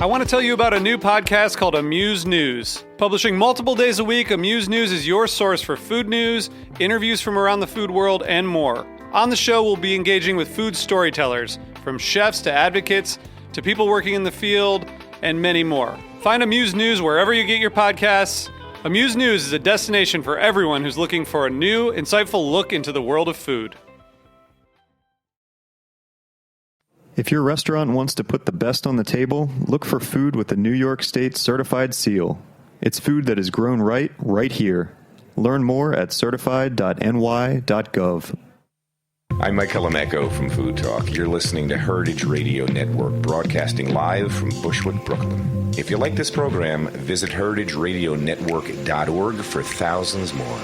I want to tell you about a new podcast called Amuse News. Publishing multiple days a week, Amuse News is your source for food news, interviews from around the food world, and more. On the show, we'll be engaging with food storytellers, from chefs to advocates to people working in the field, and many more. Find Amuse News wherever you get your podcasts. Amuse News is a destination for everyone who's looking for a new, insightful look into the world of food. If your restaurant wants to put the best on the table, look for food with the New York State Certified Seal. It's food that is grown right here. Learn more at certified.ny.gov. I'm Mike Eleneko from Food Talk. You're listening to Heritage Radio Network, broadcasting live from Bushwick, Brooklyn. If you like this program, visit heritageradionetwork.org for thousands more.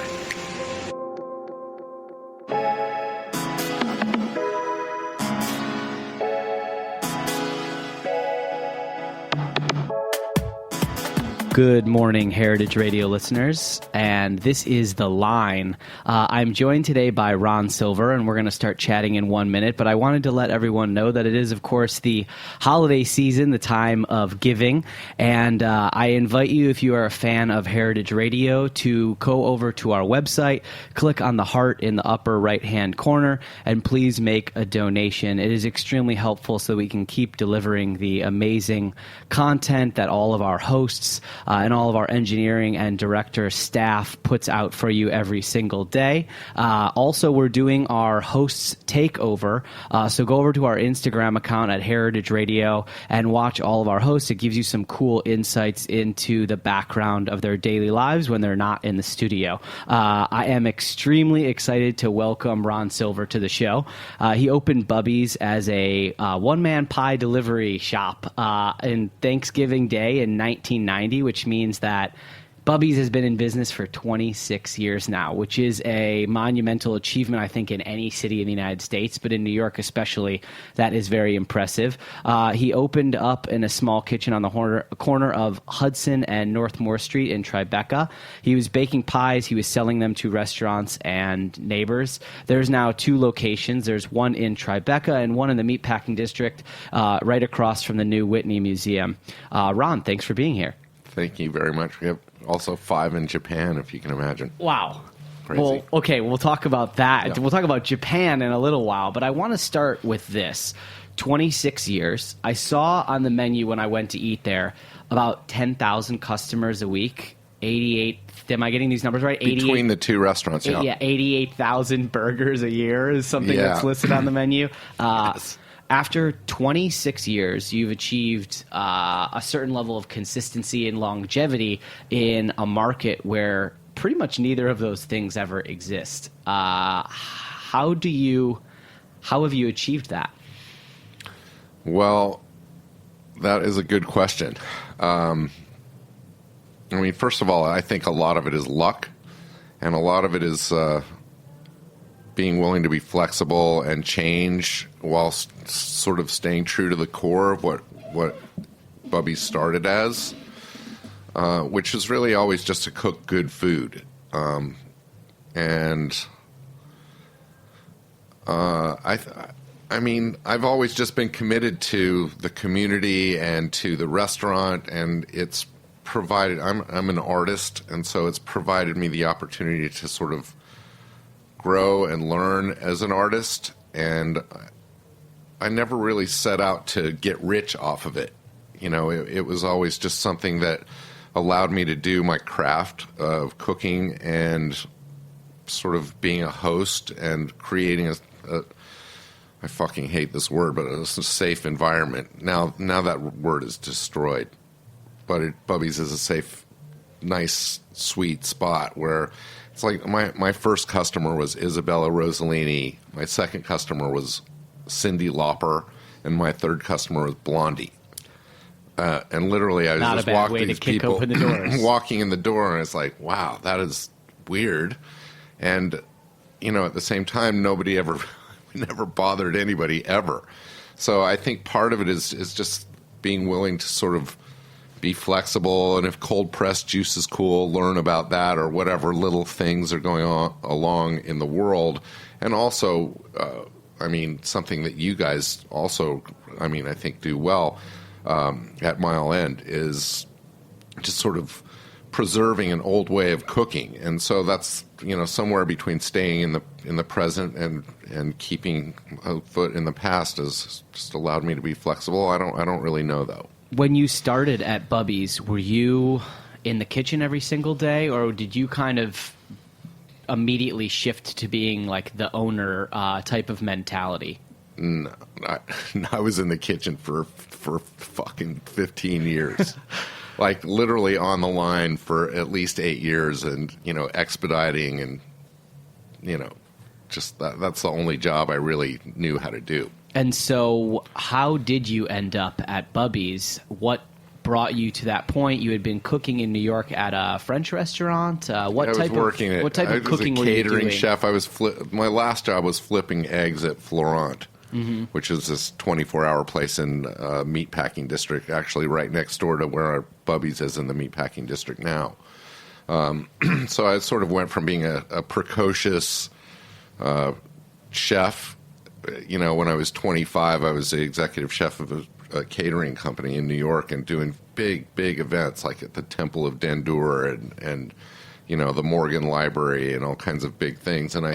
Good morning, Heritage Radio listeners, and this is The Line. I'm joined today by Ron Silver, and we're going to start chatting in 1 minute, but I wanted to let everyone know that it is, of course, the holiday season, the time of giving, and I invite you, if you are a fan of Heritage Radio, to go over to our website, click on the heart in the upper right-hand corner, and please make a donation. It is extremely helpful so we can keep delivering the amazing content that all of our hosts and all of our engineering and director staff puts out for you every single day. Also, we're doing our hosts takeover, so go over to our Instagram account at Heritage Radio and watch all of our hosts. It gives you some cool insights into the background of their daily lives when they're not in the studio. I am extremely excited to welcome Ron Silver to the show. He opened Bubby's as a one-man pie delivery shop in Thanksgiving Day in 1990, which means that Bubby's has been in business for 26 years now, which is a monumental achievement, I think, in any city in the United States, but in New York especially, that is very impressive. He opened up in a small kitchen on the corner of Hudson and Northmore Street in Tribeca. He was baking pies. He was selling them to restaurants and neighbors. There's now 2 locations. There's one in Tribeca and one in the Meatpacking District right across from the new Whitney Museum. Ron, thanks for being here. Thank you very much. We have also 5 in Japan, if you can imagine. Wow. Crazy. Well, okay, we'll talk about that. Yeah. We'll talk about Japan in a little while, but I want to start with this. 26 years. I saw on the menu when I went to eat there about 10,000 customers a week. 88, am I getting these numbers right? Between the 2 restaurants, yeah. Yeah, 88,000 burgers a year is something that's listed on the menu. Yes. After 26 years, you've achieved a certain level of consistency and longevity in a market where pretty much neither of those things ever exist. How have you achieved that? Well, that is a good question. First of all, I think a lot of it is luck, and a lot of it is being willing to be flexible and change while sort of staying true to the core of what Bubby started as, which is really always just to cook good food. I've always just been committed to the community and to the restaurant, and it's provided, I'm an artist, and so it's provided me the opportunity to sort of grow and learn as an artist, and I never really set out to get rich off of it. It was always just something that allowed me to do my craft of cooking and sort of being a host and creating I fucking hate this word, but it's a safe environment. Now that word is destroyed, but Bubby's is a safe, nice, sweet spot where it's like my first customer was Isabella Rossellini, my second customer was Cyndi Lauper, and my third customer was Blondie. And literally, I was just walking these people walking in the door, and it's like, wow, that is weird. And at the same time, nobody ever never bothered anybody ever. So I think part of it is just being willing to sort of be flexible, and if cold pressed juice is cool, learn about that, or whatever little things are going on along in the world. And also, something that you guys also, I think do well, at Mile End is just sort of preserving an old way of cooking. And so that's, somewhere between staying in the present and keeping a foot in the past has just allowed me to be flexible. I don't really know, though. When you started at Bubby's, were you in the kitchen every single day, or did you kind of immediately shift to being like the owner type of mentality? No, I was in the kitchen for fucking 15 years. Like literally on the line for at least 8 years, and expediting, and just that's the only job I really knew how to do. And so how did you end up at Bubby's? What brought you to that point? You had been cooking in New York at a French restaurant. What type of cooking were you doing? I was a catering chef. My last job was flipping eggs at Florent, which is this 24-hour place in Meatpacking District, actually right next door to where our Bubby's is in the Meatpacking District now. So I sort of went from being a precocious chef. When I was 25, I was the executive chef of a catering company in New York and doing big events like at the Temple of Dendur and the Morgan Library and all kinds of big things. And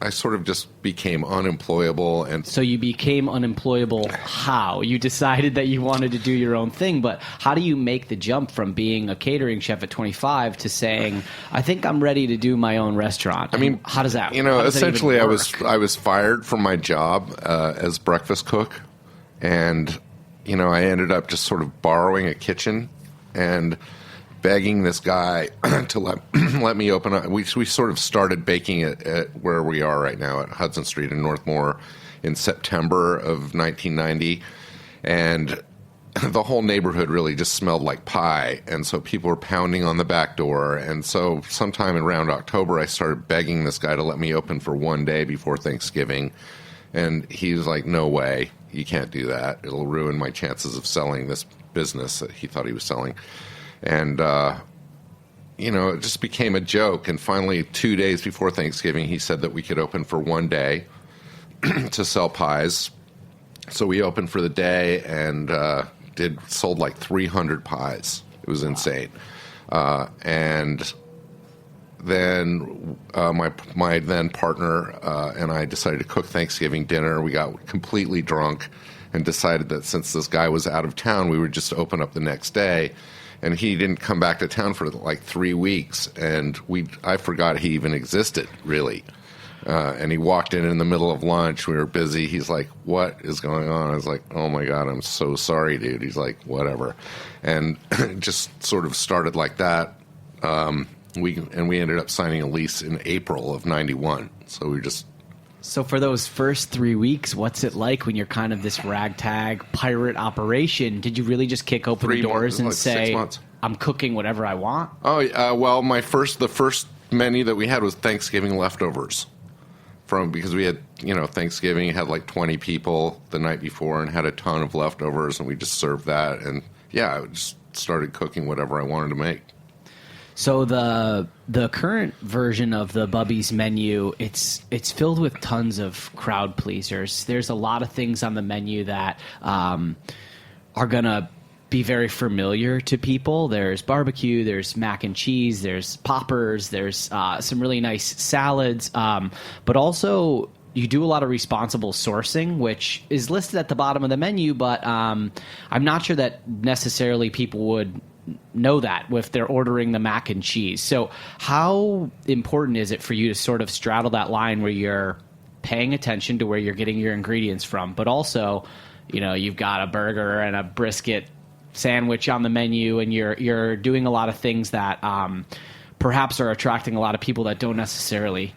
I sort of just became unemployable. And so you became unemployable how? You decided that you wanted to do your own thing, but how do you make the jump from being a catering chef at 25 to saying, I think I'm ready to do my own restaurant? I mean, how does that essentially I was fired from my job as breakfast cook, and I ended up just sort of borrowing a kitchen and begging this guy to let me open up. We sort of started baking it at where we are right now at Hudson Street in Northmore in September of 1990, and the whole neighborhood really just smelled like pie, and so people were pounding on the back door. And so sometime around October, I started begging this guy to let me open for one day before Thanksgiving, and he was like, no way, you can't do that. It'll ruin my chances of selling this business that he thought he was selling. And, it just became a joke. And finally, 2 days before Thanksgiving, he said that we could open for one day to sell pies. So we opened for the day and sold like 300 pies. It was insane. And then my then partner and I decided to cook Thanksgiving dinner. We got completely drunk and decided that since this guy was out of town, we would just open up the next day. And he didn't come back to town for like 3 weeks, and I forgot he even existed, really. And he walked in the middle of lunch. We were busy. He's like, what is going on? I was like, oh, my God, I'm so sorry, dude. He's like, whatever. And it just sort of started like that. We ended up signing a lease in April of 91. So we just... So for those first 3 weeks, what's it like when you're kind of this ragtag pirate operation? Did you really just kick open the doors and say, I'm cooking whatever I want? Oh, well, the first menu that we had was Thanksgiving leftovers. Because we had, Thanksgiving, had like 20 people the night before and had a ton of leftovers, and we just served that. And, yeah, I just started cooking whatever I wanted to make. So the current version of the Bubby's menu, it's filled with tons of crowd pleasers. There's a lot of things on the menu that are going to be very familiar to people. There's barbecue, there's mac and cheese, there's poppers, there's some really nice salads, but also you do a lot of responsible sourcing, which is listed at the bottom of the menu, but I'm not sure that necessarily people would know that if they're ordering the mac and cheese. So how important is it for you to sort of straddle that line where you're paying attention to where you're getting your ingredients from, but also, you've got a burger and a brisket sandwich on the menu, and you're doing a lot of things that perhaps are attracting a lot of people that don't necessarily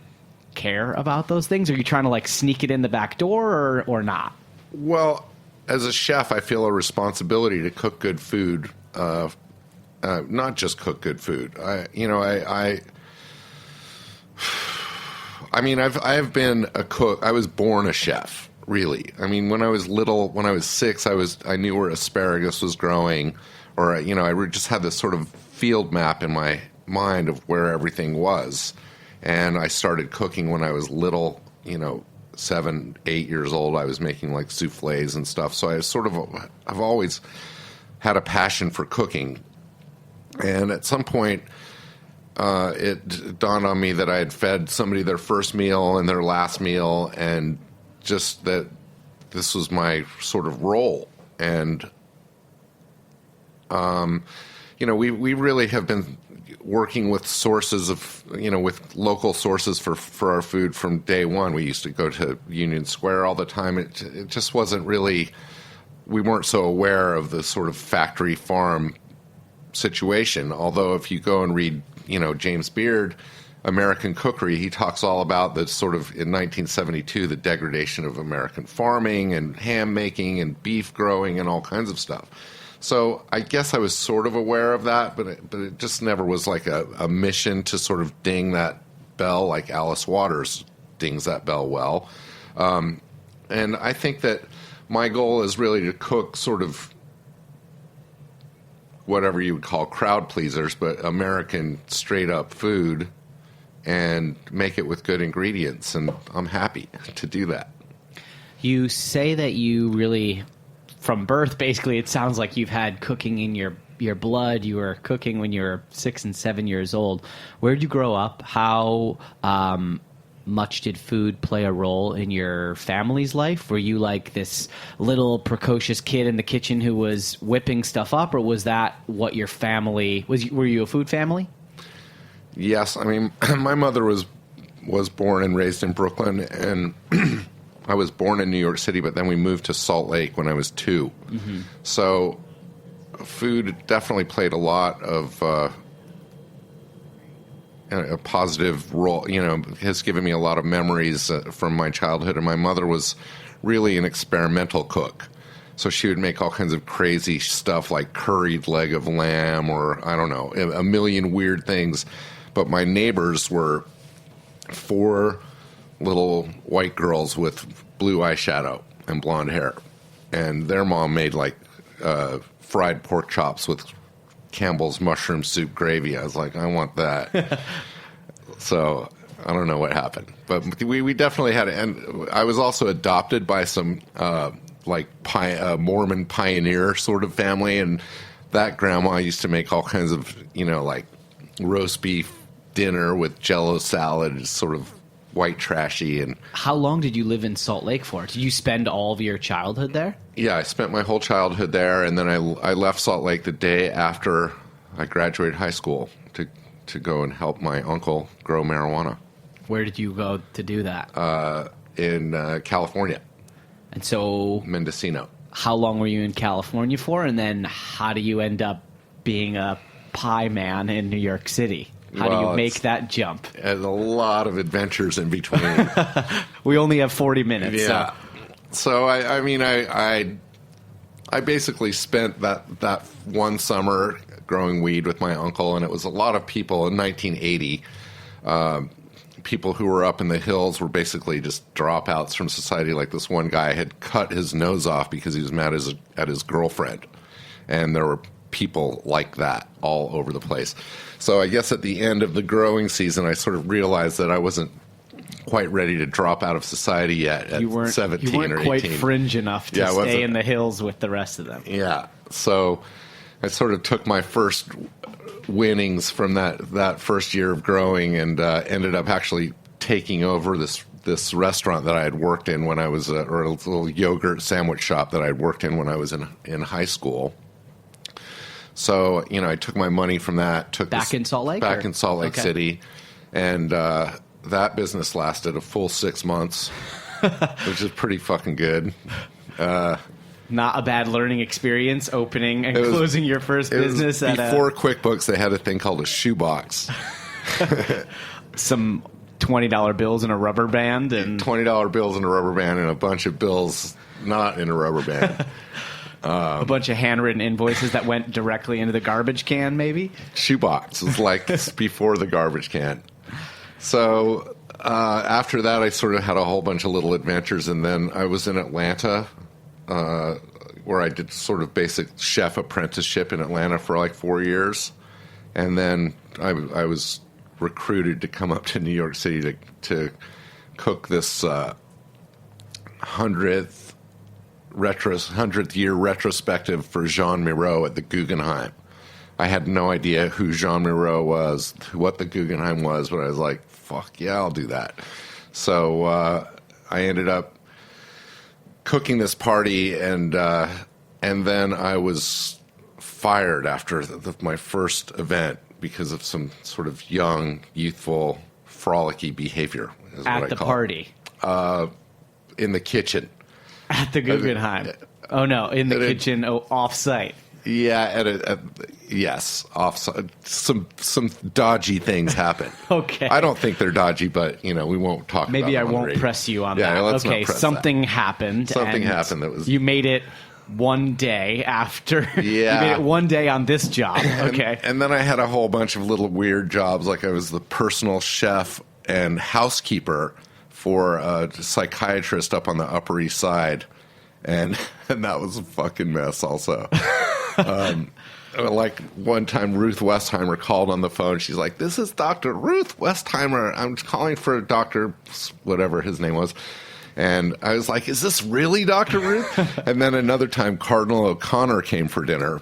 care about those things? Are you trying to like sneak it in the back door or not? Well, as a chef, I feel a responsibility to cook good food. Not just cook good food. I've been a cook. I was born a chef, really. I mean, when I was little, when I was 6, I knew where asparagus was growing, or I just had this sort of field map in my mind of where everything was. And I started cooking when I was little, 7, 8 years old, I was making like souffles and stuff. So I've always had a passion for cooking. And at some point, it dawned on me that I had fed somebody their first meal and their last meal, and just that this was my sort of role. And, we really have been working with sources of, with local sources for our food from day one. We used to go to Union Square all the time. It just wasn't really, we weren't so aware of the sort of factory farm situation. Although if you go and read, James Beard, American Cookery, he talks all about the sort of, in 1972, the degradation of American farming and ham making and beef growing and all kinds of stuff. So I guess I was sort of aware of that, but it just never was like a mission to sort of ding that bell like Alice Waters dings that bell well. And I think that my goal is really to cook sort of whatever you would call crowd pleasers, but American straight-up food, and make it with good ingredients, and I'm happy to do that. You say that you really, from birth, basically, it sounds like you've had cooking in your blood. You were cooking when you were 6 and 7 years old. Where did you grow up? How much did food play a role in your family's life? Were you like this little precocious kid in the kitchen who was whipping stuff up, or was that what your family was? Were you a food family? Yes, I mean, my mother was born and raised in Brooklyn, and I was born in New York City, but then we moved to Salt Lake when I was 2. Mm-hmm. So food definitely played a lot of a positive role, has given me a lot of memories from my childhood. And my mother was really an experimental cook. So she would make all kinds of crazy stuff like curried leg of lamb, or I don't know, a million weird things. But my neighbors were 4 little white girls with blue eyeshadow and blonde hair. And their mom made like fried pork chops with Campbell's mushroom soup gravy. I was like, I want that. So I don't know what happened, but we definitely had it. And I was also adopted by some Mormon pioneer sort of family, and that grandma used to make all kinds of like roast beef dinner with Jello salad, sort of white trashy. And how long did you live in Salt Lake for? Did you spend all of your childhood there? Yeah, I spent my whole childhood there, and then I left Salt Lake the day after I graduated high school to go and help my uncle grow marijuana. Where did you go to do that? In California. And so Mendocino. How long were you in California for, and then how do you end up being a pie man in New York City? How do you make that jump? There's a lot of adventures in between. We only have 40 minutes. Yeah. So I basically spent that one summer growing weed with my uncle, and it was a lot of people in 1980. People who were up in the hills were basically just dropouts from society. Like this one guy had cut his nose off because he was mad at his girlfriend, and there were people like that all over the place. So I guess at the end of the growing season, I sort of realized that I wasn't quite ready to drop out of society yet at 17 you weren't or 18. Quite fringe enough to stay in the hills with the rest of them. Yeah. So I sort of took my first winnings from that first year of growing, and ended up actually taking over this restaurant that I had worked in when I was or a little yogurt sandwich shop that I had worked in when I was in high school. So, I took my money from that. In Salt Lake? In Salt Lake City. And that business lasted a full 6 months, which is pretty fucking good. Not a bad learning experience, opening and closing your first business. Before QuickBooks, they had a thing called a shoebox. Some $20 bills and a rubber band. And $20 bills and a rubber band, and a bunch of bills not in a rubber band. A bunch of handwritten invoices that went directly into the garbage can, maybe? Shoebox was like before the garbage can. So after that, I sort of had a whole bunch of little adventures, and then I was in Atlanta, where I did sort of basic chef apprenticeship in Atlanta for like 4 years. And then I was recruited to come up to New York City to cook this 100th year retrospective for Jean Miro at the Guggenheim. I had no idea who Jean Miro was, what the Guggenheim was, but I was like, fuck yeah, I'll do that. So I ended up cooking this party, and then I was fired after my first event because of some sort of young, youthful, frolicky behavior. Is At what the I call party? it. In the kitchen. At the Guggenheim? Oh, no, in the kitchen, off-site. Yeah, yes, off-site. Some dodgy things happen. Okay. I don't think they're dodgy, but, we won't talk about it. Maybe I won't press you on that. Let's okay, not press something that. happened. Something and happened that was... You made it one day after. Yeah. You made it one day on this job. Okay. And then I had a whole bunch of little weird jobs, like I was the personal chef and housekeeper for a psychiatrist up on the Upper East Side. And that was a fucking mess also. Like one time Ruth Westheimer called on the phone. She's like, "This is Dr. Ruth Westheimer. I'm calling for Dr. whatever his name was." And I was like, "Is this really Dr. Ruth?" And then another time Cardinal O'Connor came for dinner.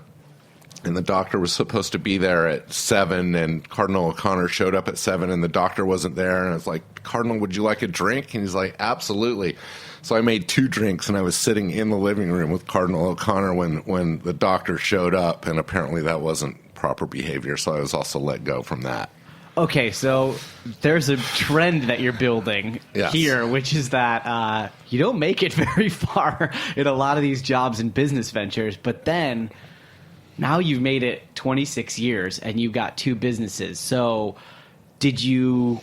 And the doctor was supposed to be there at 7, and Cardinal O'Connor showed up at 7, and the doctor wasn't there. And I was like, "Cardinal, would you like a drink?" And he's like, "Absolutely." So I made 2 drinks, and I was sitting in the living room with Cardinal O'Connor when the doctor showed up, and apparently that wasn't proper behavior, so I was also let go from that. Okay, so there's a trend that you're building here, which is that you don't make it very far in a lot of these jobs and business ventures, but then now you've made it 26 years and you've got 2 businesses. So did you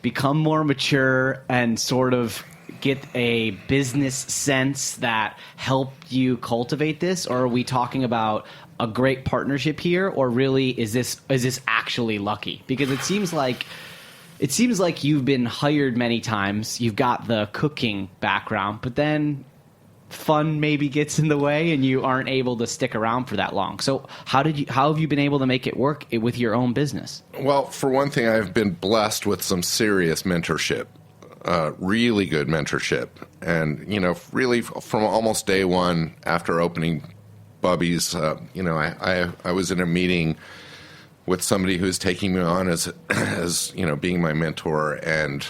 become more mature and sort of get a business sense that helped you cultivate this, or are we talking about a great partnership here, or really is this actually lucky? Because it seems like you've been hired many times, you've got the cooking background, but then fun maybe gets in the way and you aren't able to stick around for that long. So how have you been able to make it work with your own business? Well, for one thing, I've been blessed with some serious mentorship. Really good mentorship. And, really from almost day one after opening Bubby's, I was in a meeting with somebody who's taking me on as being my mentor. And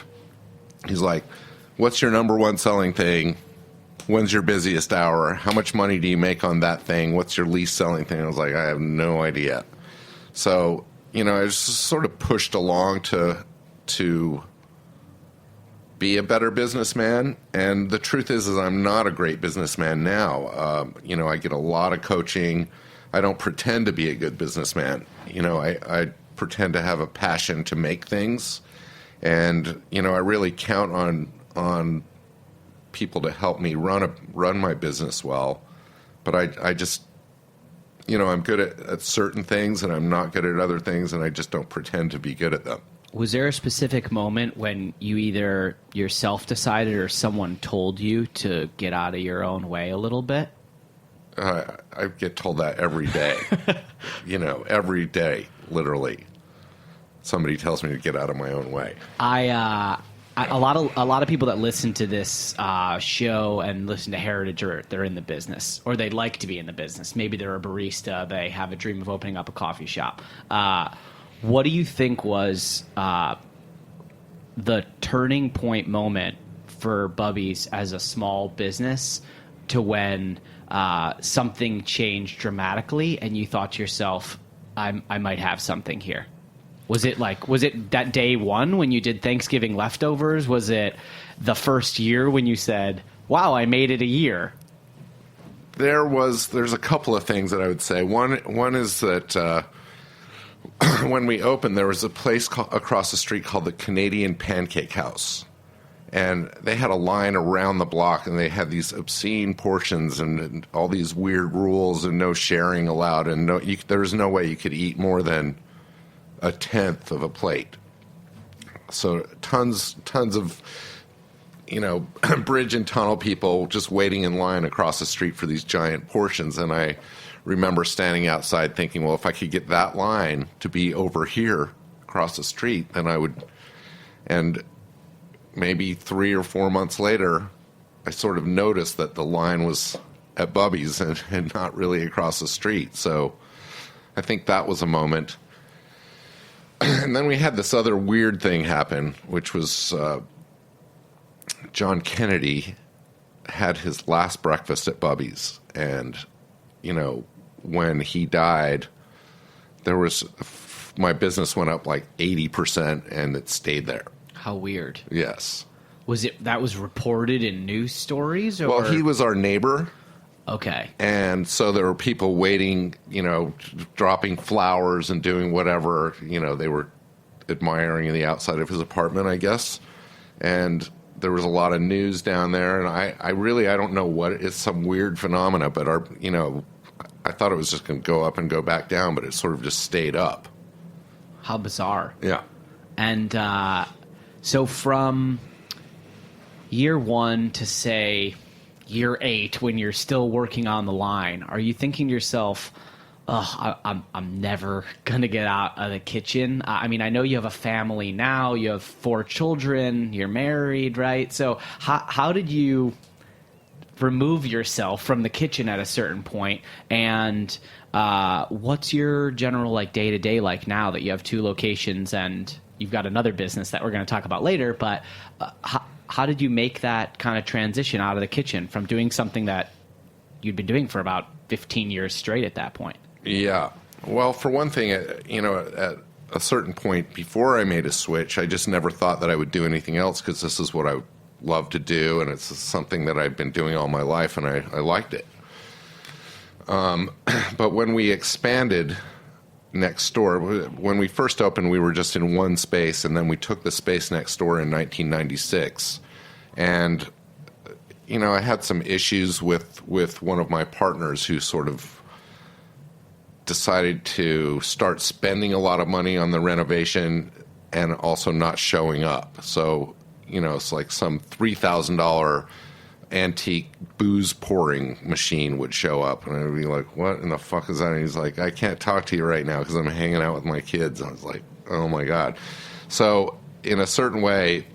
he's like, "What's your number one selling thing? When's your busiest hour? How much money do you make on that thing? What's your least selling thing?" I was like, "I have no idea." So, I was just sort of pushed along to be a better businessman. And the truth is I'm not a great businessman now. I get a lot of coaching. I don't pretend to be a good businessman. I pretend to have a passion to make things. And, I really count on people to help me run my business well. But I just, I'm good at certain things and I'm not good at other things, and I just don't pretend to be good at them. Was there a specific moment when you either yourself decided or someone told you to get out of your own way a little bit? I get told that every day. Every day, literally. Somebody tells me to get out of my own way. A lot of people that listen to this show and listen to Heritage Earth, they're in the business, or they'd like to be in the business. Maybe they're a barista. They have a dream of opening up a coffee shop. What do you think was the turning point moment for Bubby's as a small business to when something changed dramatically and you thought to yourself, I might have something here? Was it that day one when you did Thanksgiving leftovers? Was it the first year when you said, "Wow, I made it a year"? There's a couple of things that I would say. One is that when we opened, there was a place across the street called the Canadian Pancake House. And they had a line around the block, and they had these obscene portions and all these weird rules and no sharing allowed. And there was no way you could eat more than a tenth of a plate. So tons of, bridge and tunnel people just waiting in line across the street for these giant portions. And I remember standing outside thinking, well, if I could get that line to be over here across the street, then I would. And maybe 3 or 4 months later, I sort of noticed that the line was at Bubby's and not really across the street. So I think that was a moment. And then we had this other weird thing happen, which was John Kennedy had his last breakfast at Bubby's. And, you know, when he died, my business went up like 80% and it stayed there. How weird. Yes. That was reported in news stories? Or? Well, he was our neighbor. Okay. And so there were people waiting, you know, dropping flowers and doing whatever, you know, they were admiring the outside of his apartment, I guess. And there was a lot of news down there. And I don't know what, it's some weird phenomena, but I thought it was just going to go up and go back down, but it sort of just stayed up. How bizarre. Yeah. And so from year 1 to, say, year 8, when you're still working on the line, are you thinking to yourself, I'm never going to get out of the kitchen? I mean, I know you have a family now. You have 4 children. You're married, right? So how did you remove yourself from the kitchen at a certain point? And what's your general like day-to-day like now that you have 2 locations and you've got another business that we're going to talk about later? But how did you make that kind of transition out of the kitchen from doing something that you'd been doing for about 15 years straight at that point? Yeah. Well, for one thing, you know, at a certain point before I made a switch, I just never thought that I would do anything else because this is what I love to do, and it's something that I've been doing all my life, and I liked it. But when we expanded next door, when we first opened, we were just in one space, and then we took the space next door in 1996. And, you know, I had some issues with one of my partners who sort of decided to start spending a lot of money on the renovation and also not showing up. So, you know, it's like some $3,000 antique booze pouring machine would show up, and I'd be like, what in the fuck is that? And he's like, I can't talk to you right now because I'm hanging out with my kids. And I was like, oh my God. So in a certain way,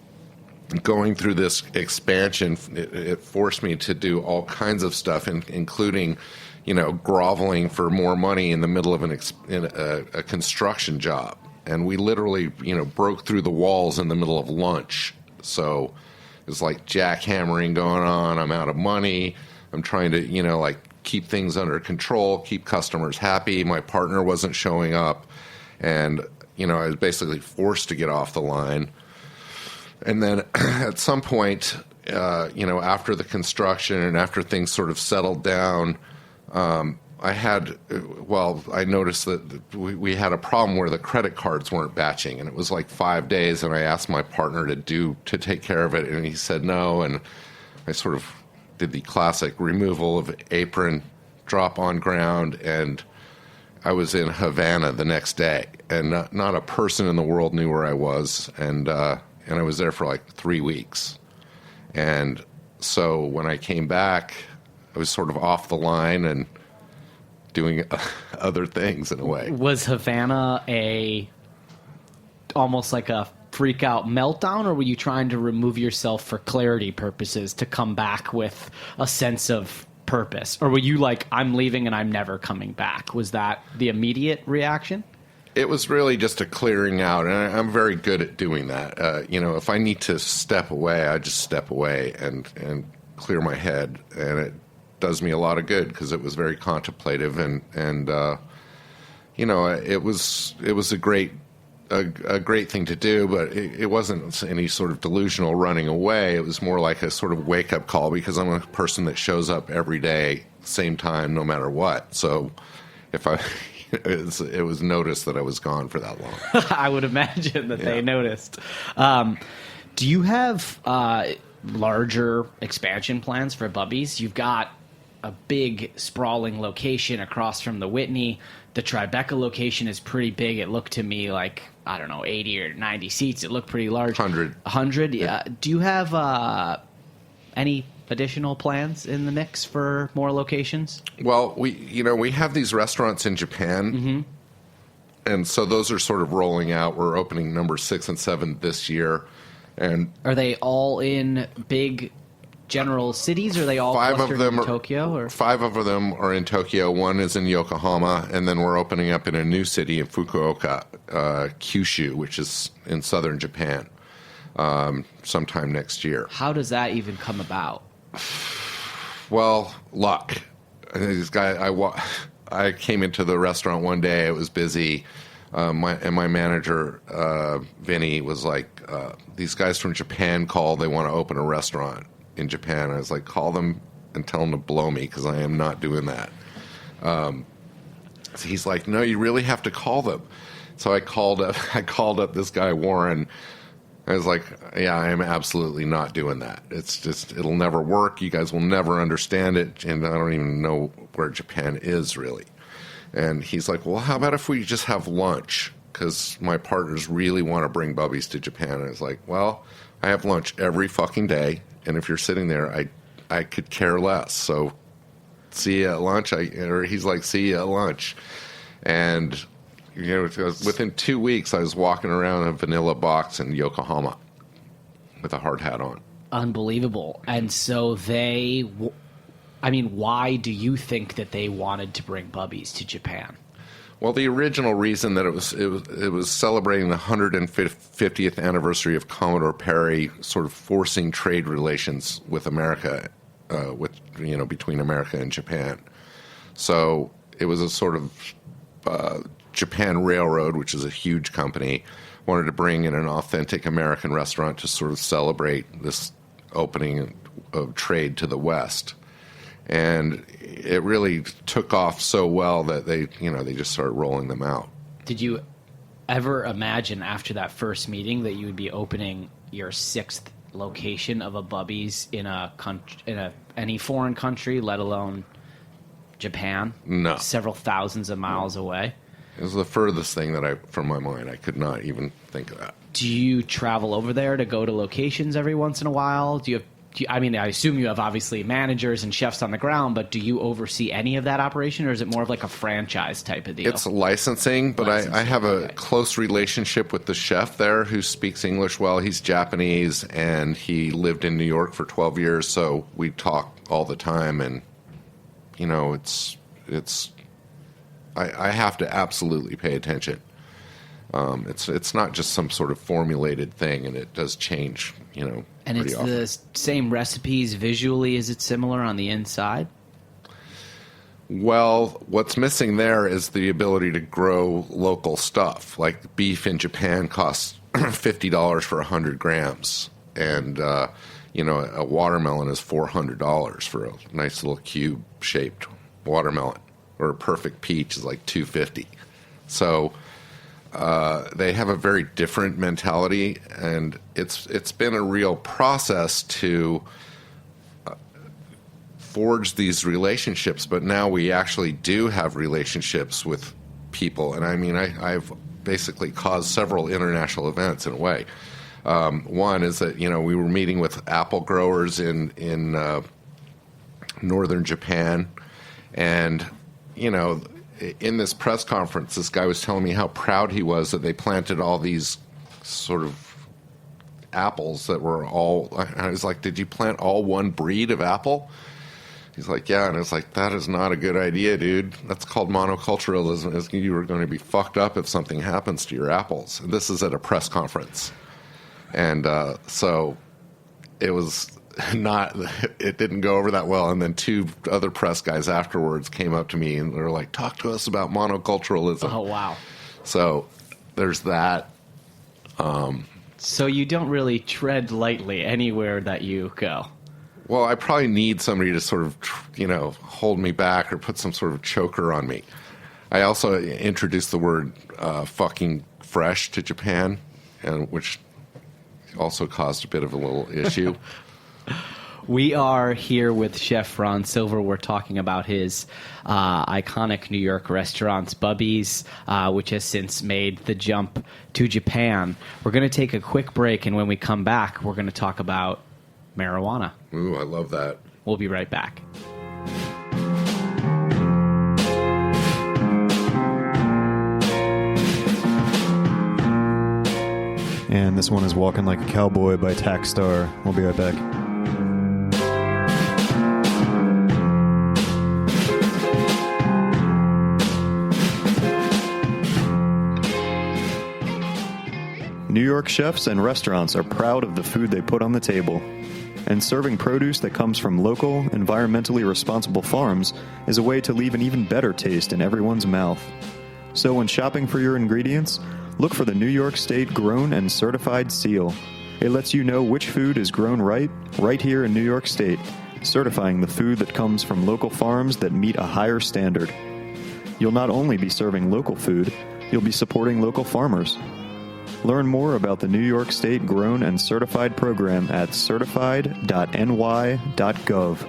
going through this expansion, it forced me to do all kinds of stuff, including, you know, groveling for more money in the middle of a construction job. And we literally, you know, broke through the walls in the middle of lunch. So it's like jackhammering going on. I'm out of money. I'm trying to, you know, like keep things under control, keep customers happy. My partner wasn't showing up. And, you know, I was basically forced to get off the line. And then at some point, you know, after the construction and after things sort of settled down, I noticed that we had a problem where the credit cards weren't batching, and it was like 5 days, and I asked my partner to take care of it, and he said no, and I sort of did the classic removal of apron, drop on ground, and I was in Havana the next day, and not a person in the world knew where I was, and I was there for like 3 weeks. And so when I came back, I was sort of off the line and doing other things in a way. Was Havana almost like a freak out meltdown, or were you trying to remove yourself for clarity purposes to come back with a sense of purpose? Or were you like, I'm leaving and I'm never coming back? Was that the immediate reaction? It was really just a clearing out, and I'm very good at doing that. You know, if I need to step away, I just step away and clear my head, and it does me a lot of good because it was very contemplative, and you know, it was a great thing to do, but it wasn't any sort of delusional running away. It was more like a sort of wake up call because I'm a person that shows up every day, same time, no matter what. So if it was noticed that I was gone for that long. I would imagine that they noticed. Do you have larger expansion plans for Bubby's? You've got a big, sprawling location across from the Whitney. The Tribeca location is pretty big. It looked to me like, I don't know, 80 or 90 seats. It looked pretty large. 100. 100? Yeah. Do you have any additional plans in the mix for more locations? Well, we have these restaurants in Japan, and so those are sort of rolling out. We're opening number 6 and 7 this year. And are they all in big general cities? Or are they all Five of clustered them in are- Tokyo? Or 5 of them are in Tokyo. 1 is in Yokohama, and then we're opening up in a new city in Fukuoka, Kyushu, which is in southern Japan, sometime next year. how does that even come about? Well, luck. This guy, I came into the restaurant one day. It was busy. My manager, Vinny, was like, these guys from Japan called. They want to open a restaurant in Japan. I was like, call them and tell them to blow me because I am not doing that. So he's like, no, you really have to call them. So I called up this guy, Warren. I was like, yeah, I am absolutely not doing that. It's just, it'll never work. You guys will never understand it. And I don't even know where Japan is really. And he's like, well, how about if we just have lunch? Because my partners really want to bring Bubbies to Japan. And I was like, well, I have lunch every fucking day. And if you're sitting there, I could care less. So see you at lunch. Or he's like, see you at lunch. And within 2 weeks, I was walking around a vanilla box in Yokohama with a hard hat on. Unbelievable. And so why do you think that they wanted to bring Bubbies to Japan? Well, the original reason that it was celebrating the 150th anniversary of Commodore Perry, sort of forcing trade relations with America, between America and Japan. So it was a sort of Japan Railroad, which is a huge company, wanted to bring in an authentic American restaurant to sort of celebrate this opening of trade to the West. And it really took off so well that they just started rolling them out. Did you ever imagine after that first meeting that you would be opening your 6th location of a Bubby's in any foreign country, let alone Japan? No. Several thousands of miles away? It was the furthest thing from my mind. I could not even think of that. Do you travel over there to go to locations every once in a while? I assume you have obviously managers and chefs on the ground, but do you oversee any of that operation, or is it more of like a franchise type of deal? It's licensing, but I have a close relationship with the chef there who speaks English well. He's Japanese, and he lived in New York for 12 years, so we talk all the time, and, I have to absolutely pay attention. It's not just some sort of formulated thing, and it does change, And it's often. the same recipes visually. Is it similar on the inside? Well, what's missing there is the ability to grow local stuff. Like beef in Japan costs $50 for 100 grams, and a watermelon is $400 for a nice little cube-shaped watermelon, or a perfect peach is like $250. So they have a very different mentality, and it's been a real process to forge these relationships. But now we actually do have relationships with people, and I've basically caused several international events in a way. One is that we were meeting with apple growers in northern Japan, and in this press conference, this guy was telling me how proud he was that they planted all these sort of apples that were all. I was like, did you plant all one breed of apple? He's like, yeah. And I was like, that is not a good idea, dude. That's called monoculturalism. You are going to be fucked up if something happens to your apples. And this is at a press conference. And so it was not, it didn't go over that well. And then 2 other press guys afterwards came up to me and they were like, talk to us about monoculturalism. Oh, wow. So there's that. So you don't really tread lightly anywhere that you go. Well, I probably need somebody to sort of, hold me back or put some sort of choker on me. I also introduced the word fucking fresh to Japan, which also caused a bit of a little issue. We are here with Chef Ron Silver. We're talking about his iconic New York restaurants, Bubby's, which has since made the jump to Japan. We're going to take a quick break, and when we come back, we're going to talk about marijuana. Ooh, I love that. We'll be right back. And this one is Walking Like a Cowboy by Tackstar. We'll be right back. New York chefs and restaurants are proud of the food they put on the table. And serving produce that comes from local, environmentally responsible farms is a way to leave an even better taste in everyone's mouth. So when shopping for your ingredients, look for the New York State Grown and Certified seal. It lets you know which food is grown right here in New York State, certifying the food that comes from local farms that meet a higher standard. You'll not only be serving local food, you'll be supporting local farmers. Learn more about the New York State Grown and Certified program at certified.ny.gov.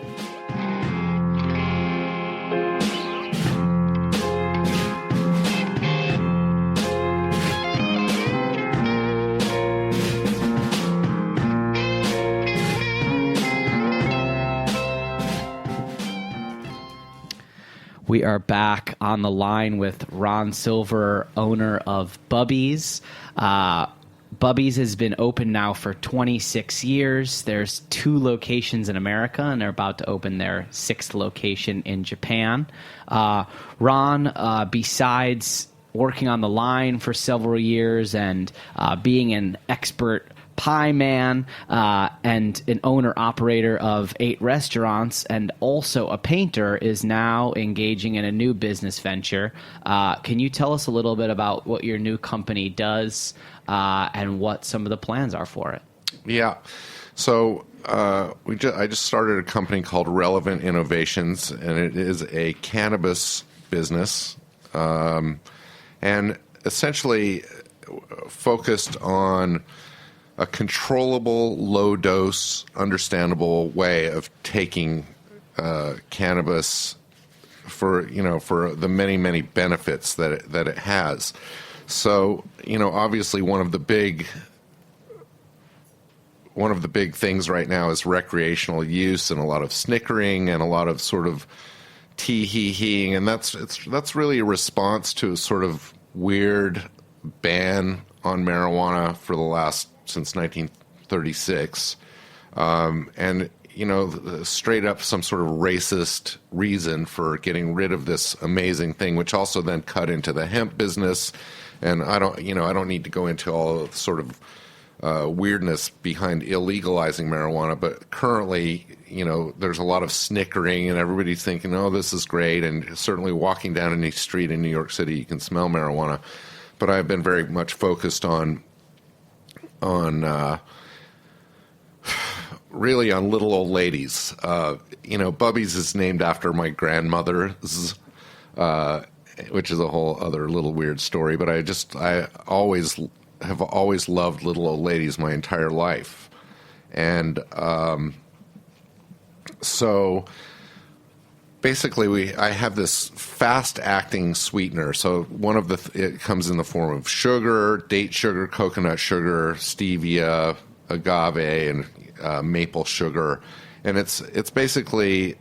We are back on the line with Ron Silver, owner of Bubby's. Bubby's has been open now for 26 years. There's 2 locations in America, and they're about to open their 6th location in Japan. Ron, besides working on the line for several years and being an expert pie man and an owner-operator of 8 restaurants and also a painter, is now engaging in a new business venture. Can you tell us a little bit about what your new company does and what some of the plans are for it? Yeah. So I just started a company called Relevant Innovations, and it is a cannabis business and essentially focused on a controllable, low-dose, understandable way of taking cannabis for the many, many benefits that it has. So, obviously one of the big things right now is recreational use and a lot of snickering and a lot of sort of tee-hee-heeing, and that's really a response to a sort of weird ban on marijuana since 1936, and straight up some sort of racist reason for getting rid of this amazing thing, which also then cut into the hemp business. And I don't need to go into all the sort of weirdness behind illegalizing marijuana, but currently, there's a lot of snickering and everybody's thinking, oh, this is great. And certainly walking down any street in New York City, you can smell marijuana. But I've been very much focused on really on little old ladies. Bubby's is named after my grandmother's, which is a whole other little weird story. But I have always loved little old ladies my entire life, and so basically I have this fast-acting sweetener. So it comes in the form of sugar, date sugar, coconut sugar, stevia, agave, and maple sugar. And it's basically,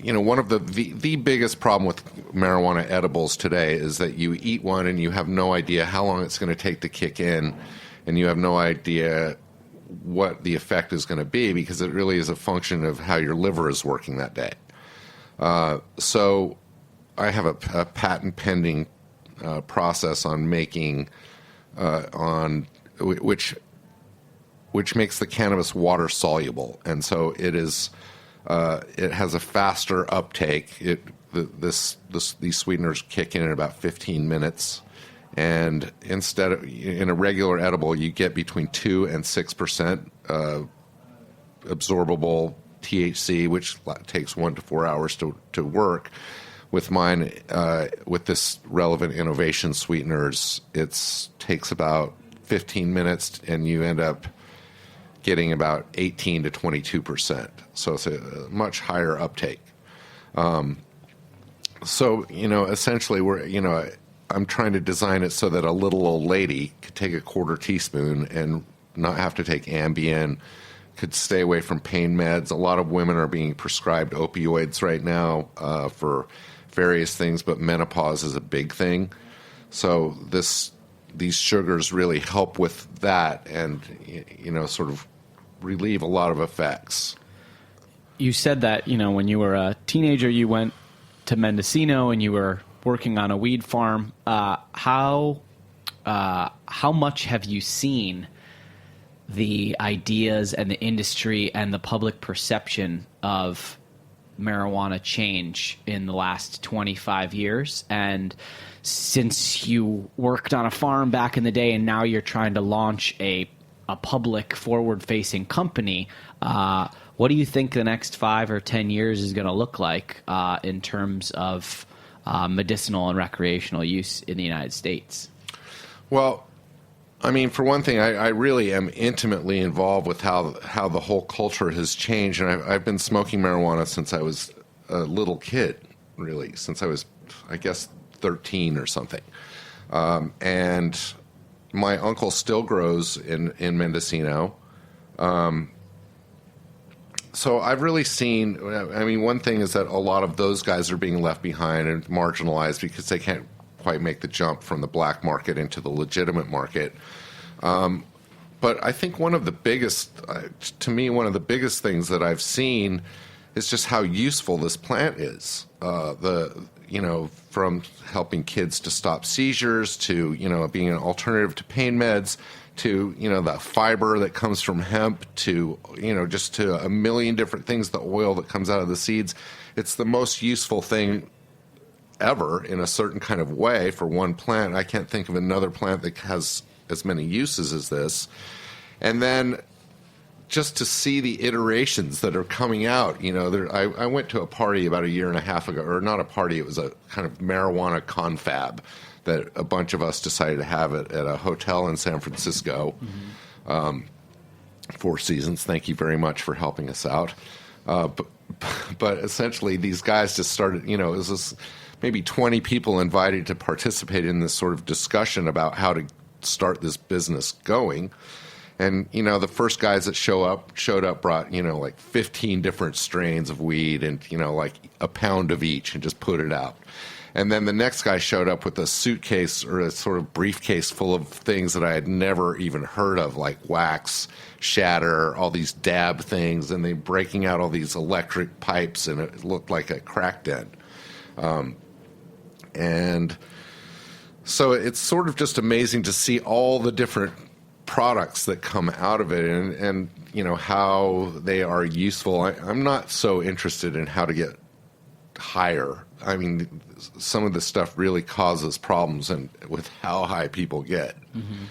one of the biggest problem with marijuana edibles today is that you eat one and you have no idea how long it's going to take to kick in, and you have no idea what the effect is going to be, because it really is a function of how your liver is working that day. So I have a patent pending process on making which makes the cannabis water soluble, and so it has a faster uptake. These sweeteners kick in about 15 minutes, and instead of in a regular edible, you get between 2 and 6% absorbable THC, which takes 1 to 4 hours to work. With mine, with this Relevant Innovation sweeteners, it takes about 15 minutes, and you end up getting about 18 to 22%. So it's a much higher uptake. So, essentially I'm trying to design it so that a little old lady could take a quarter teaspoon and not have to take Ambien, could stay away from pain meds. A lot of women are being prescribed opioids right now for various things, but menopause is a big thing. So these sugars really help with that and, sort of relieve a lot of effects. You said that, when you were a teenager, you went to Mendocino and you were working on a weed farm. How how much have you seen the ideas and the industry and the public perception of marijuana change in the last 25 years? And since you worked on a farm back in the day and now you're trying to launch a public forward-facing company, what do you think the next 5 or 10 years is going to look like in terms of medicinal and recreational use in the United States? Well, I mean, for one thing, I really am intimately involved with how the whole culture has changed. And I've been smoking marijuana since I was a little kid, really, since I was, I guess, 13 or something. And my uncle still grows in Mendocino. So I've really seen, I mean, one thing is that a lot of those guys are being left behind and marginalized because they can't quite make the jump from the black market into the legitimate market. But I think one of the biggest, to me, one of the biggest things that I've seen is just how useful this plant is. From helping kids to stop seizures to, being an alternative to pain meds to, the fiber that comes from hemp to, just to a million different things, the oil that comes out of the seeds. It's the most useful thing ever in a certain kind of way for one plant. I can't think of another plant that has as many uses as this. And then just to see the iterations that are coming out, I went to a party about a year and a half ago, or not a party, it was a kind of marijuana confab that a bunch of us decided to have it at a hotel in San Francisco. Mm-hmm. Four Seasons, thank you very much for helping us out. But essentially these guys just started, it was this, maybe 20 people invited to participate in this sort of discussion about how to start this business going. And, the first guys that showed up brought, like 15 different strains of weed and, like a pound of each and just put it out. And then the next guy showed up with a suitcase or a sort of briefcase full of things that I had never even heard of, like wax, shatter, all these dab things, and they breaking out all these electric pipes, and it looked like a crack den. And so it's sort of just amazing to see all the different products that come out of it and how they are useful. I'm not so interested in how to get higher. I mean, some of this stuff really causes problems and with how high people get. Mm-hmm.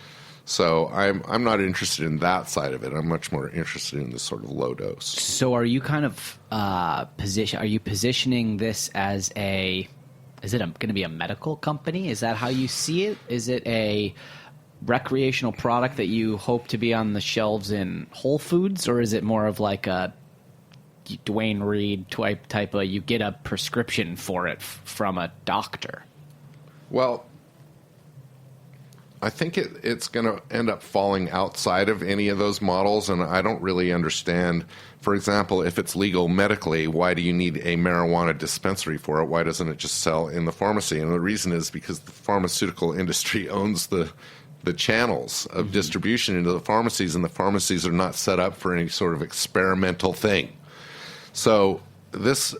So I'm not interested in that side of it. I'm much more interested in this sort of low dose. So are you kind of positioning this as is it going to be a medical company? Is that how you see it? Is it a recreational product that you hope to be on the shelves in Whole Foods, or is it more of like a Dwayne Reed type of you get a prescription for it from a doctor? Well, I think it's going to end up falling outside of any of those models, and I don't really understand. For example, if it's legal medically, why do you need a marijuana dispensary for it? Why doesn't it just sell in the pharmacy? And the reason is because the pharmaceutical industry owns the channels of mm-hmm. distribution into the pharmacies, and the pharmacies are not set up for any sort of experimental thing. So this,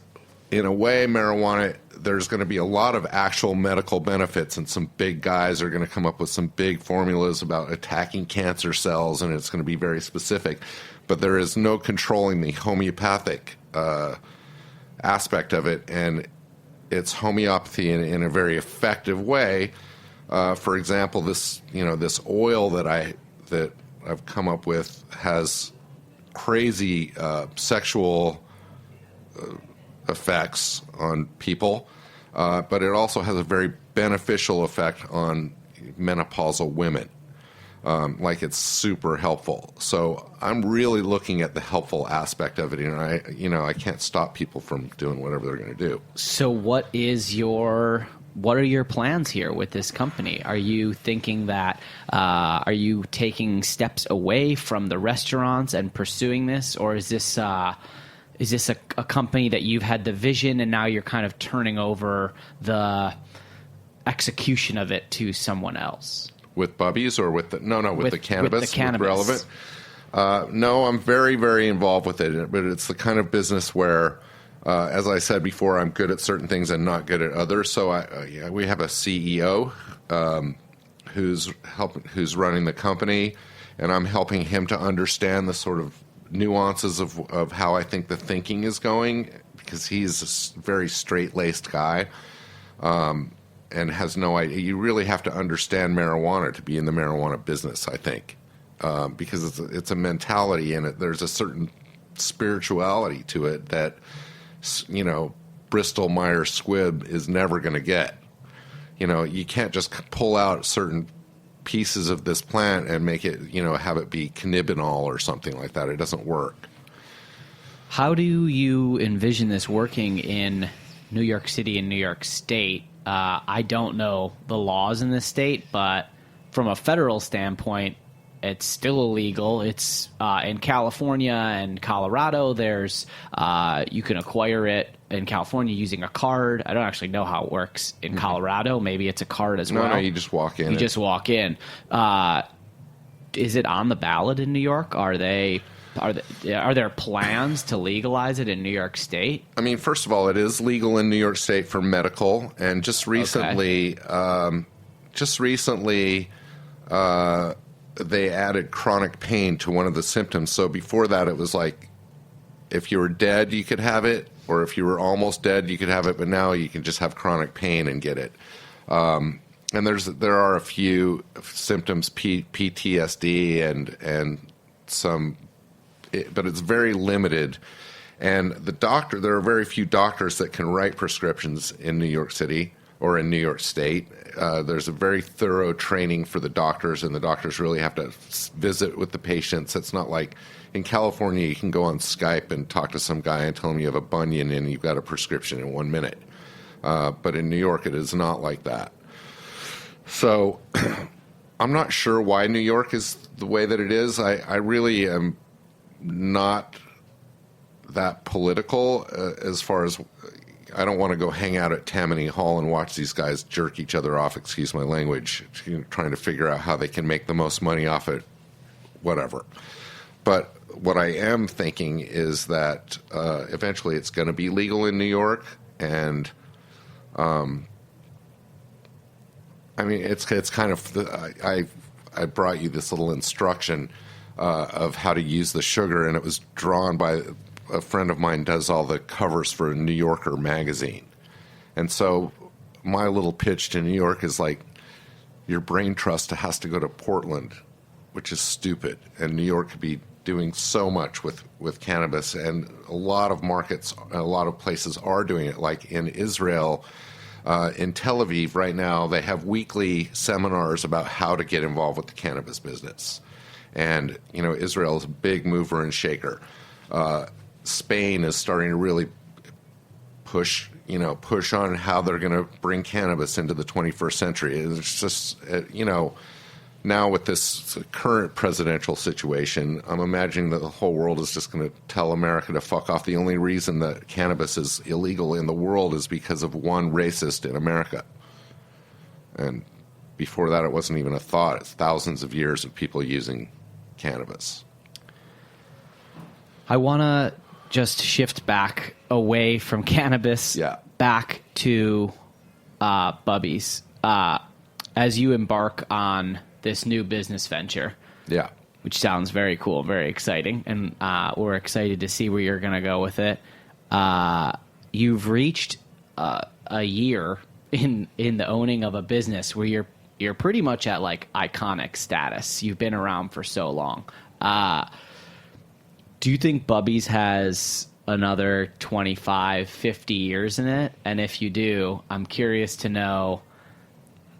in a way, marijuana, there's going to be a lot of actual medical benefits, and some big guys are going to come up with some big formulas about attacking cancer cells, and it's going to be very specific. But there is no controlling the homeopathic aspect of it, and it's homeopathy in a very effective way. For example, this oil that I've come up with has crazy sexual effects on people, but it also has a very beneficial effect on menopausal women. It's super helpful. So I'm really looking at the helpful aspect of it, and I can't stop people from doing whatever they're going to do. So what are your plans here with this company? Are you thinking that, are you taking steps away from the restaurants and pursuing this, or is this a company that you've had the vision and now you're kind of turning over the execution of it to someone else? With Bubby's or with the cannabis? With the cannabis. No, I'm very, very involved with it, but it's the kind of business where, as I said before, I'm good at certain things and not good at others. So we have a CEO who's running the company, and I'm helping him to understand the sort of nuances of how I think the thinking is going, because he's a very straight-laced guy and has no idea. You really have to understand marijuana to be in the marijuana business, I think, because it's a mentality in it. There's a certain spirituality to it that, Bristol Myers Squibb is never going to get. You can't just pull out certain pieces of this plant and make it, have it be cannabinol or something like that. It doesn't work. How do you envision this working in New York City and New York State? I don't know the laws in this state, but from a federal standpoint, it's still illegal. It's in California and Colorado. There's you can acquire it in California using a card. I don't actually know how it works in Colorado. Maybe it's a card as well. No, you just walk in. You just walk in. Is it on the ballot in New York? Are there plans to legalize it in New York State? I mean, first of all, it is legal in New York State for medical, and just recently, they added chronic pain to one of the symptoms. So before that, it was like if you were dead, you could have it, or if you were almost dead, you could have it. But now you can just have chronic pain and get it. And there are a few symptoms, PTSD and some, but it's very limited. And there are very few doctors that can write prescriptions in New York City or in New York State. There's a very thorough training for the doctors, and the doctors really have to visit with the patients. It's not like in California you can go on Skype and talk to some guy and tell him you have a bunion and you've got a prescription in 1 minute. But in New York it is not like that. So I'm not sure why New York is the way that it is. I really am not that political as far as I don't want to go hang out at Tammany Hall and watch these guys jerk each other off, excuse my language, trying to figure out how they can make the most money off it, whatever. But what I am thinking is that eventually it's going to be legal in New York, and I mean, it's kind of I brought you this little instruction of how to use the sugar, and it was drawn by a friend of mine does all the covers for New Yorker magazine. And so my little pitch to New York is like, your brain trust has to go to Portland, which is stupid. And New York could be doing so much with cannabis, and a lot of markets, a lot of places are doing it. Like in Israel, in Tel Aviv right now, they have weekly seminars about how to get involved with the cannabis business. And, Israel is a big mover and shaker. Spain is starting to really push on how they're going to bring cannabis into the 21st century. It's just, now with this current presidential situation, I'm imagining that the whole world is just going to tell America to fuck off. The only reason that cannabis is illegal in the world is because of one racist in America. And before that, it wasn't even a thought. It's thousands of years of people using cannabis. I want to just shift back away from cannabis, back to Bubby's. As you embark on this new business venture, which sounds very cool, very exciting, and we're excited to see where you're going to go with it. You've reached a year in the owning of a business where you're pretty much at like iconic status. You've been around for so long. Do you think Bubby's has another 25, 50 years in it? And if you do, I'm curious to know,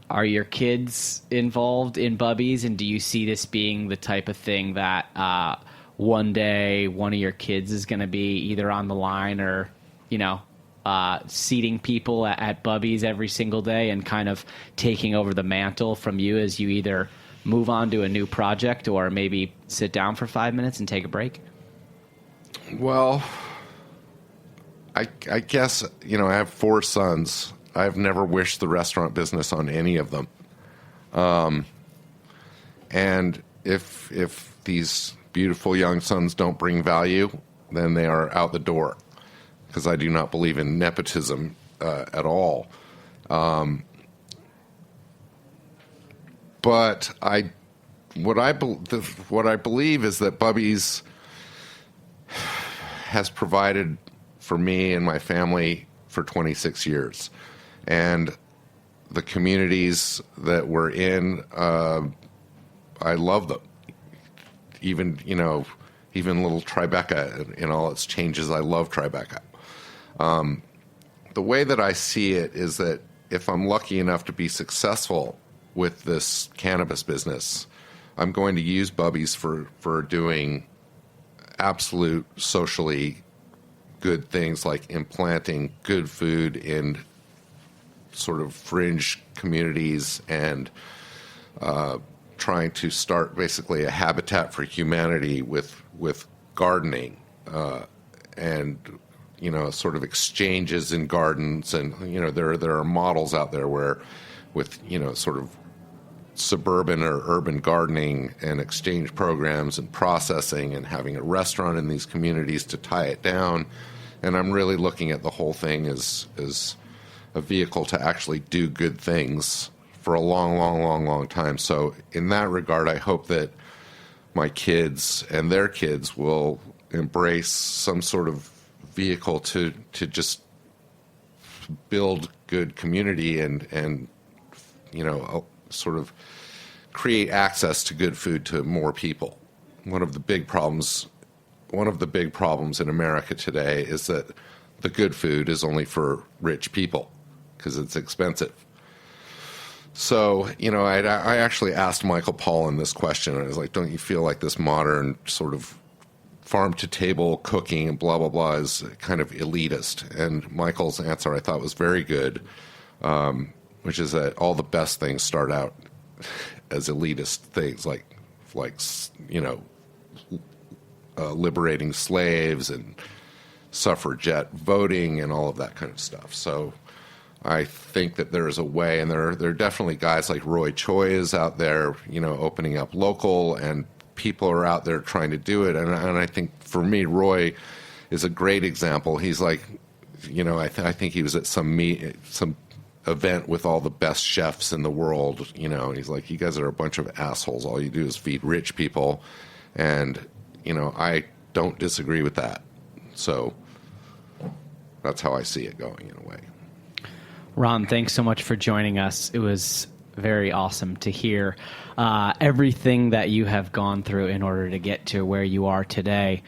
are your kids involved in Bubby's? And do you see this being the type of thing that one day one of your kids is going to be either on the line or, seating people at Bubby's every single day and kind of taking over the mantle from you as you either move on to a new project or maybe sit down for 5 minutes and take a break? Well, I guess, I have 4 sons. I've never wished the restaurant business on any of them. And if these beautiful young sons don't bring value, then they are out the door, because I do not believe in nepotism at all. But what I believe is that Bubby's has provided for me and my family for 26 years. And the communities that we're in, I love them. Even little Tribeca in all its changes, I love Tribeca. The way that I see it is that if I'm lucky enough to be successful with this cannabis business, I'm going to use Bubby's for doing absolute socially good things like implanting good food in sort of fringe communities and trying to start basically a habitat for humanity with gardening and sort of exchanges in gardens. And there are models out there where with sort of suburban or urban gardening and exchange programs and processing and having a restaurant in these communities to tie it down. And I'm really looking at the whole thing as a vehicle to actually do good things for a long time. So in that regard, I hope that my kids and their kids will embrace some sort of vehicle to just build good community and sort of create access to good food to more people. One of the big problems in America today is that the good food is only for rich people because it's expensive. So, I actually asked Michael Pollan this question. I was like, don't you feel like this modern sort of farm-to-table cooking and blah, blah, blah is kind of elitist? And Michael's answer I thought was very good, which is that all the best things start out as elitist things like liberating slaves and suffragette voting and all of that kind of stuff. So I think that there is a way, and there are definitely guys like Roy Choi is out there, opening up local, and people are out there trying to do it. And I think for me, Roy is a great example. He's like, I think he was at some event with all the best chefs in the world, and he's like, you guys are a bunch of assholes. All you do is feed rich people. And, I don't disagree with that. So that's how I see it going in a way. Ron, thanks so much for joining us. It was very awesome to hear everything that you have gone through in order to get to where you are today.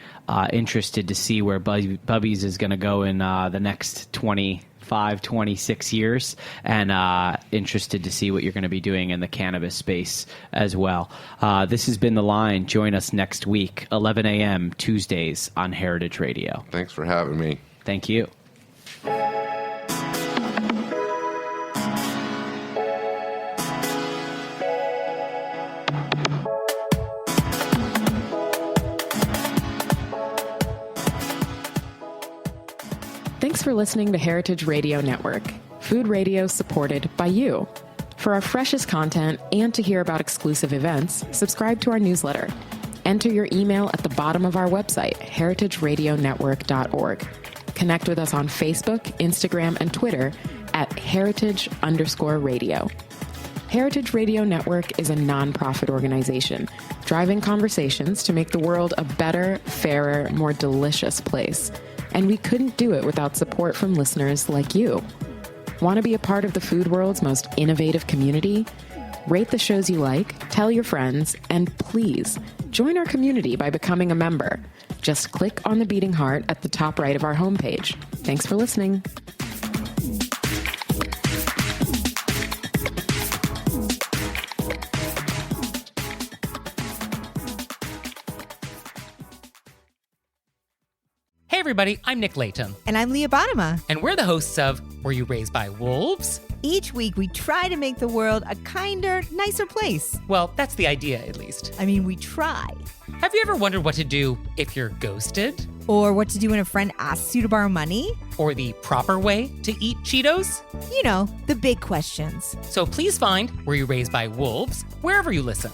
Interested to see where Bubby's is going to go in the next 26 years, and interested to see what you're going to be doing in the cannabis space as well. This has been The Line. Join us next week, 11 a.m. Tuesdays on Heritage Radio. Thanks for having me. Thank you. Thanks for listening to Heritage Radio Network, food radio supported by you. For our freshest content and to hear about exclusive events, subscribe to our newsletter. Enter your email at the bottom of our website, heritageradionetwork.org. Connect with us on Facebook, Instagram, and Twitter at heritage_radio. Heritage Radio Network is a nonprofit organization driving conversations to make the world a better, fairer, more delicious place. And we couldn't do it without support from listeners like you. Want to be a part of the food world's most innovative community? Rate the shows you like, tell your friends, and please join our community by becoming a member. Just click on the beating heart at the top right of our homepage. Thanks for listening. Hey everybody, I'm Nick Latham. And I'm Leah Bottima. And we're the hosts of Were You Raised by Wolves? Each week we try to make the world a kinder, nicer place. Well, that's the idea, at least. I mean, we try. Have you ever wondered what to do if you're ghosted? Or what to do when a friend asks you to borrow money? Or the proper way to eat Cheetos? You know, the big questions. So please find Were You Raised by Wolves wherever you listen.